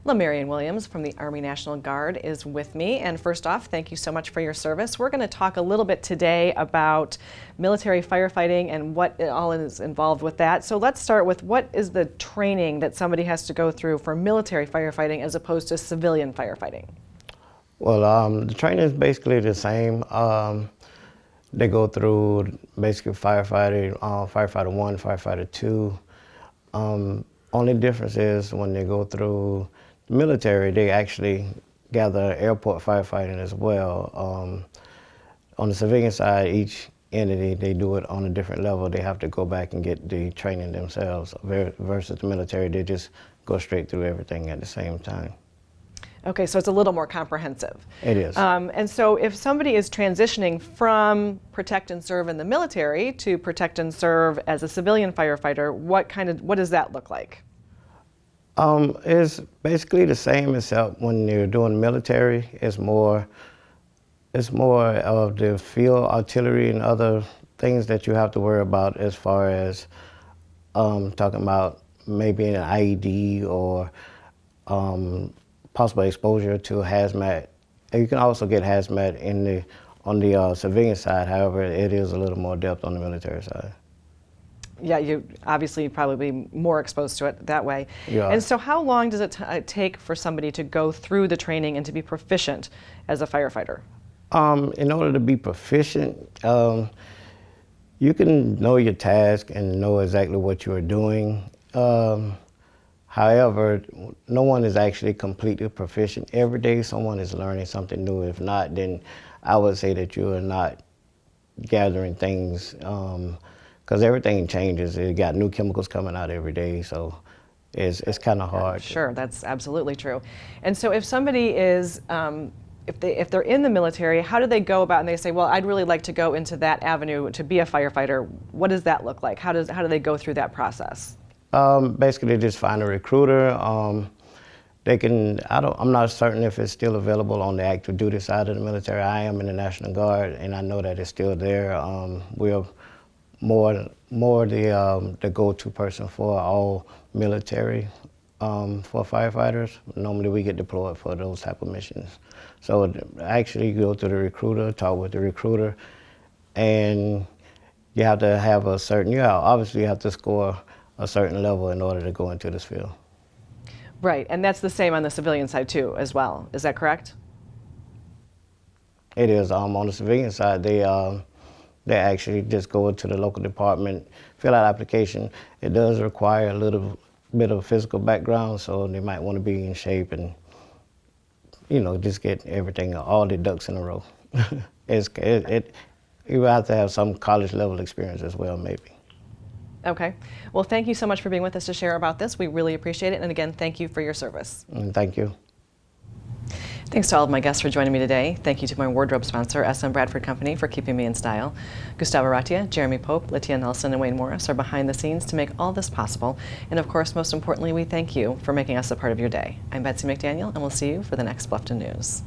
Lamarion Williams from the Army National Guard is with me. And first off, thank you so much for your service. We're going to talk a little bit today about military firefighting and what all is involved with that. So let's start with, what is the training that somebody has to go through for military firefighting as opposed to civilian firefighting? Well, the training is basically the same. They go through basically firefighting, Firefighter 1, Firefighter 2. Only difference is when they go through the military, they actually gather airport firefighting as well. On the civilian side, each entity, they do it on a different level. They have to go back and get the training themselves, versus the military, they just go straight through everything at the same time. Okay, so it's a little more comprehensive. It is. And so if somebody is transitioning from protect and serve in the military to protect and serve as a civilian firefighter, what does that look like? It's basically the same, except when you're doing military, it's more of the field artillery and other things that you have to worry about, as far as talking about maybe an IED or possible exposure to hazmat. And you can also get hazmat on the civilian side. However, it is a little more depth on the military side. Yeah, you obviously probably be more exposed to it that way. Yeah. And so how long does it take for somebody to go through the training and to be proficient as a firefighter? In order to be proficient, you can know your task and know exactly what you are doing. However, no one is actually completely proficient. Every day someone is learning something new. If not, then I would say that you are not gathering things, because everything changes. You got new chemicals coming out every day, so it's kind of hard. Sure, that's absolutely true. And so if somebody is, if they're in the military, how do they go about, and they say, well, I'd really like to go into that avenue to be a firefighter, what does that look like? How do they go through that process? Basically, they just find a recruiter. I'm not certain if it's still available on the active duty side of the military. I am in the National Guard, and I know that it's still there. We're more the go-to person for all military for firefighters. Normally, we get deployed for those type of missions. So actually, you go to the recruiter, talk with the recruiter, and you have to have a certain, obviously you have to score a certain level in order to go into this field. Right, and that's the same on the civilian side too, as well. Is that correct? It is. On the civilian side, they actually just go to the local department, fill out application. It does require a little bit of physical background, so they might want to be in shape and, just get everything, all the ducks in a row. You have to have some college level experience as well, maybe. Okay. Well, thank you so much for being with us to share about this. We really appreciate it. And again, thank you for your service. Thank you. Thanks to all of my guests for joining me today. Thank you to my wardrobe sponsor, SM Bradford Company, for keeping me in style. Gustavo Ratia, Jeremy Pope, Latia Nelson, and Wayne Morris are behind the scenes to make all this possible. And of course, most importantly, we thank you for making us a part of your day. I'm Betsy McDaniel, and we'll see you for the next Bluffton News.